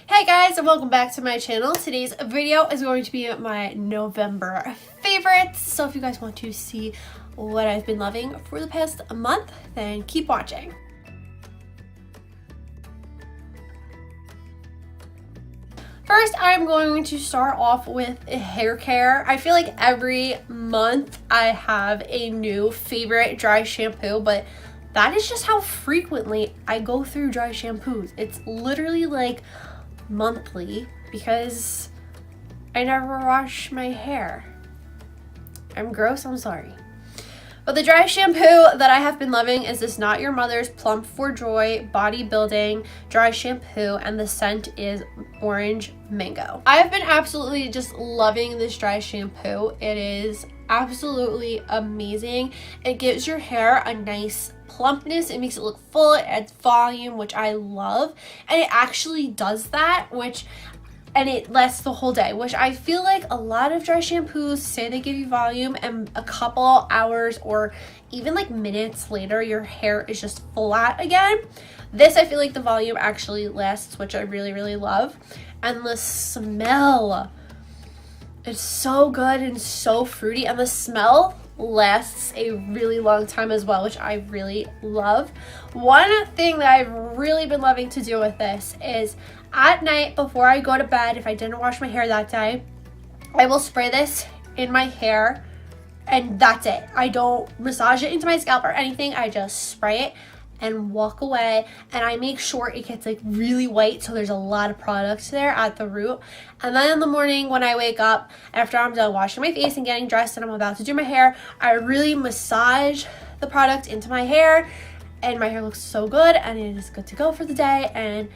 Hey guys, and welcome back to my channel. Today's video is going to be my November favorites. So if you guys want to see what I've been loving for the past month, then keep watching. First, I'm going to start off with hair care. I feel like every month I have a new favorite dry shampoo, but that is just how frequently I go through dry shampoos. It's literally like monthly because I never wash my hair. I'm gross, I'm sorry. But the dry shampoo that I have been loving is this Not Your Mother's Plump for Joy Bodybuilding Dry Shampoo, and the scent is Orange Mango. I have been absolutely just loving this dry shampoo. It is absolutely amazing. It gives your hair a nice plumpness. It makes it look full. It adds volume, which I love, and it actually does that, and it lasts the whole day, which I feel like a lot of dry shampoos say they give you volume, and a couple hours or even like minutes later your hair is just flat again. This, I feel like the volume actually lasts, which I really love. And the smell, it's so good and so fruity, and the smell lasts a really long time as well, which I really love. One thing that I've really been loving to do with this is at night before I go to bed, if I didn't wash my hair that day, I will spray this in my hair, and that's it. I don't massage it into my scalp or anything. I just spray it and walk away, and I make sure it gets like really white, so there's a lot of products there at the root. And then in the morning when I wake up, after I'm done washing my face and getting dressed and I'm about to do my hair, I really massage the product into my hair, and my hair looks so good, and it is good to go for the day, and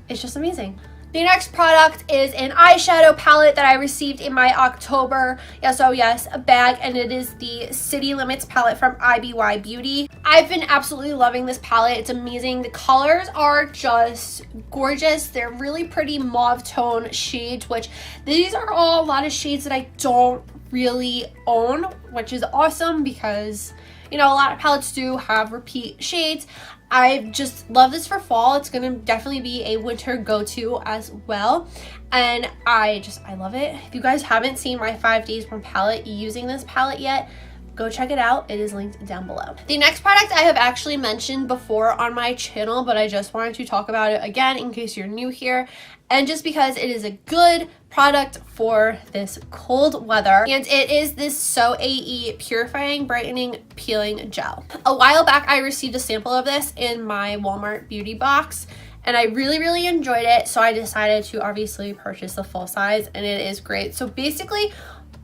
it's just amazing. The next product is an eyeshadow palette that I received in my October, yes, bag, and it is the City Limits palette from IBY Beauty. I've been absolutely loving this palette. It's amazing. The colors are just gorgeous. They're really pretty mauve tone shades, which these are all a lot of shades that I don't really own, which is awesome because, you know, a lot of palettes do have repeat shades. I just love this for fall. It's gonna definitely be a winter go-to as well, and I love it. If you guys haven't seen my 5 Days One palette using this palette yet, go check it out. It is linked down below. The next product I have actually mentioned before on my channel, but I just wanted to talk about it again in case you're new here, and just because it is a good product for this cold weather, and it is this So AE Purifying Brightening Peeling Gel. A while back I received a sample of this in my Walmart beauty box, and I really enjoyed it, so I decided to obviously purchase the full size, and it is great. So basically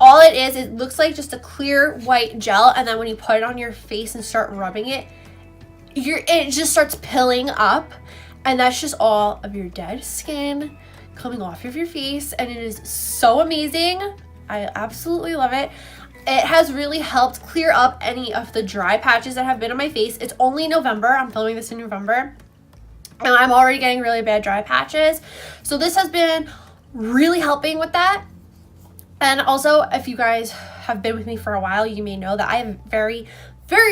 all it is, it looks like just a clear white gel, and then when you put it on your face and start rubbing it, it just starts pilling up, and that's just all of your dead skin coming off of your face, and it is so amazing. I absolutely love it. It has really helped clear up any of the dry patches that have been on my face. It's only November. I'm filming this in November, and I'm already getting really bad dry patches, so this has been really helping with that. And also, if you guys have been with me for a while, you may know that I have very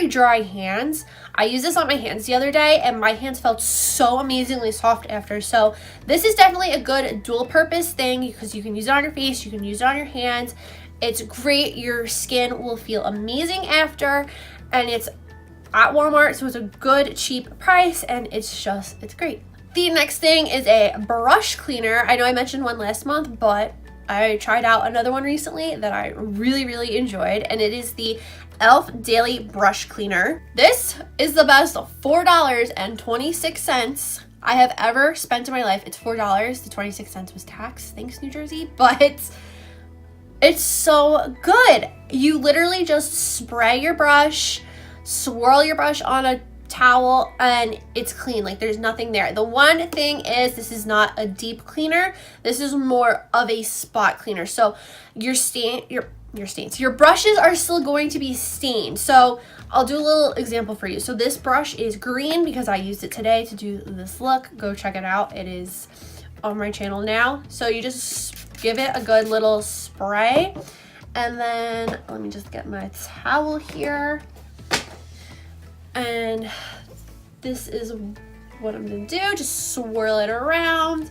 dry hands. I used this on my hands the other day, and my hands felt so amazingly soft after. So this is definitely a good dual purpose thing because you can use it on your face, you can use it on your hands. It's great. Your skin will feel amazing after, and it's at Walmart, so it's a good cheap price, and it's great. The next thing is a brush cleaner. I know I mentioned one last month, but I tried out another one recently that I really enjoyed, and it is the e.l.f. Daily Brush Cleaner. This is the best $4.26 I have ever spent in my life. It's $4. The 26 cents was tax. Thanks, New Jersey. But it's so good. You literally just spray your brush, swirl your brush on a towel, and it's clean. Like, there's nothing there. The one thing is, this is not a deep cleaner. This is more of a spot cleaner. So your brushes are still going to be stained. So I'll do a little example for you. So this brush is green because I used it today to do this look. Go check it out. It is on my channel now. So you just give it a good little spray, and then let me just get my towel here. And this is what I'm gonna do. Just swirl it around,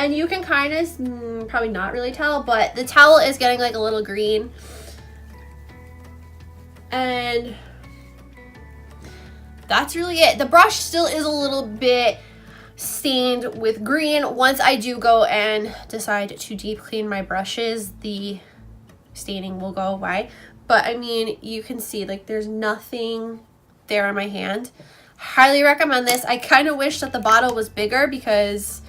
And you can kind of, probably not really tell, but the towel is getting like a little green. And that's really it. The brush still is a little bit stained with green. Once I do go and decide to deep clean my brushes, the staining will go away. But I mean, you can see like there's nothing there on my hand. Highly recommend this. I kind of wish that the bottle was bigger because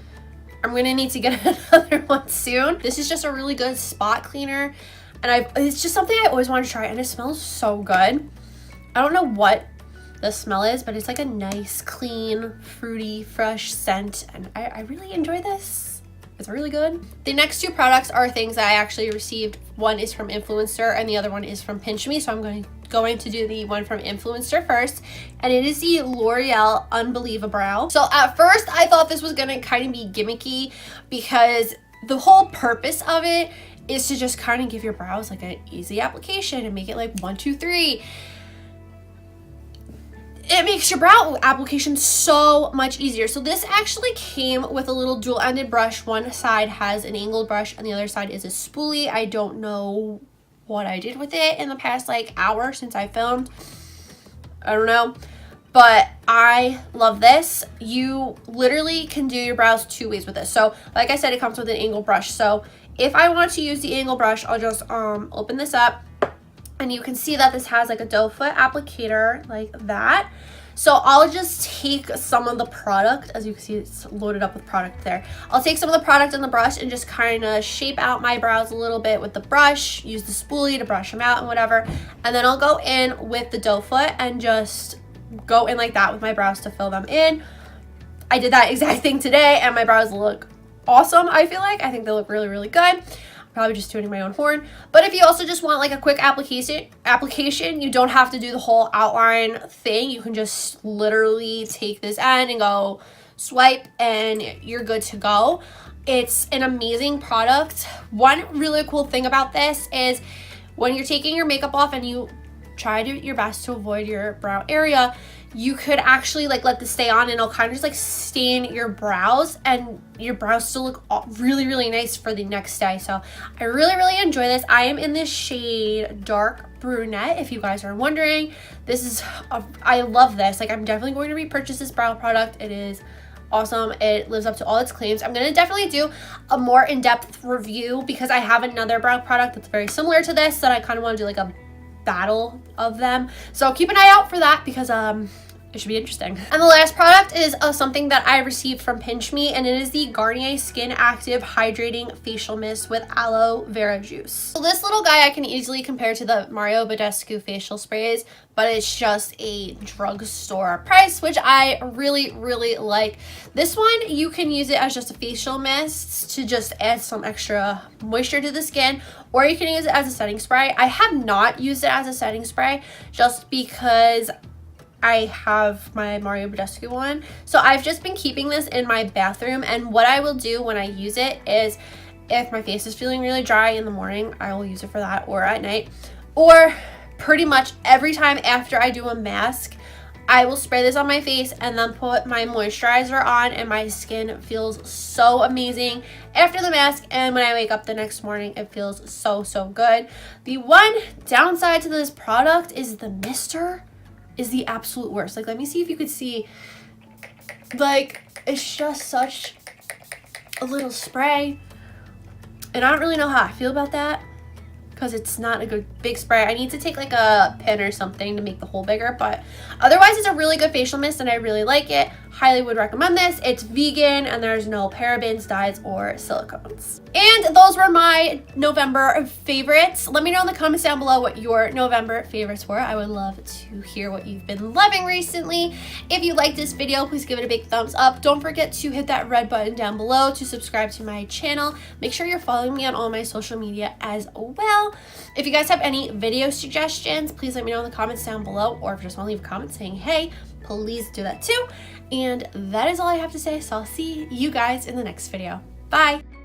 I'm gonna need to get another one soon. This is just a really good spot cleaner, and it's just something I always wanted to try, and it smells so good. I don't know what the smell is, but it's like a nice, clean, fruity, fresh scent, and I really enjoy this. It's really good. The next two products are things that I actually received. One is from Influenster and the other one is from PINCHme, so I'm going to do the one from Influencer first, and it is the L'Oreal Unbelievabrow. So at first I thought this was gonna kind of be gimmicky because the whole purpose of it is to just kind of give your brows like an easy application and make it like 1, 2, 3. It makes your brow application so much easier. So this actually came with a little dual-ended brush. One side has an angled brush and the other side is a spoolie. I don't know what I did with it in the past like hour since I filmed. I don't know, but I love this. You literally can do your brows 2 ways with this. So like I said, it comes with an angled brush. So if I want to use the angled brush, I'll just open this up, and you can see that this has like a doe foot applicator like that. So I'll just take some of the product, as you can see it's loaded up with product there. I'll take some of the product in the brush and just kind of shape out my brows a little bit with the brush, use the spoolie to brush them out and whatever. And then I'll go in with the doe foot and just go in like that with my brows to fill them in. I did that exact thing today and my brows look awesome, I feel like. I think they look really, really good. Probably just tuning my own horn. But if you also just want like a quick application, you don't have to do the whole outline thing. You can just literally take this end and go swipe and you're good to go. It's an amazing product. One really cool thing about this is when you're taking your makeup off and you try your best to avoid your brow area, you could actually like let this stay on and it'll kind of just like stain your brows, and your brows still look really, really nice for the next day. So I really, really enjoy this. I am in this shade Dark Brunette, if you guys are wondering. This is I love this. Like, I'm definitely going to repurchase this brow product. It is awesome. It lives up to all its claims. I'm going to definitely do a more in-depth review because I have another brow product that's very similar to this that I kind of want to do like a battle of them. So keep an eye out for that because it should be interesting. And the last product is something that I received from PINCHme, and it is the Garnier Skin Active Hydrating Facial Mist with Aloe Vera Juice. So this little guy I can easily compare to the Mario Badescu facial sprays, but it's just a drugstore price, which I really, really like. This one, you can use it as just a facial mist to just add some extra moisture to the skin, or you can use it as a setting spray. I have not used it as a setting spray just because I have my Mario Badescu one. So I've just been keeping this in my bathroom, and what I will do when I use it is if my face is feeling really dry in the morning, I will use it for that, or at night, or pretty much every time after I do a mask, I will spray this on my face and then put my moisturizer on, and my skin feels so amazing after the mask, and when I wake up the next morning it feels so, so good. The one downside to this product is the mister is the absolute worst. Like, let me see if you could see. Like, it's just such a little spray, and I don't really know how I feel about that because it's not a good big spray. I need to take like a pin or something to make the hole bigger, but otherwise it's a really good facial mist and I really like it. Highly would recommend this. It's vegan and there's no parabens, dyes, or silicones. And those were my November favorites. Let me know in the comments down below what your November favorites were. I would love to hear what you've been loving recently. If you liked this video, please give it a big thumbs up. Don't forget to hit that red button down below to subscribe to my channel. Make sure you're following me on all my social media as well. If you guys have any video suggestions, please let me know in the comments down below, or if you just want to leave a comment saying hey, please do that too. And that is all I have to say, so I'll see you guys in the next video. Bye!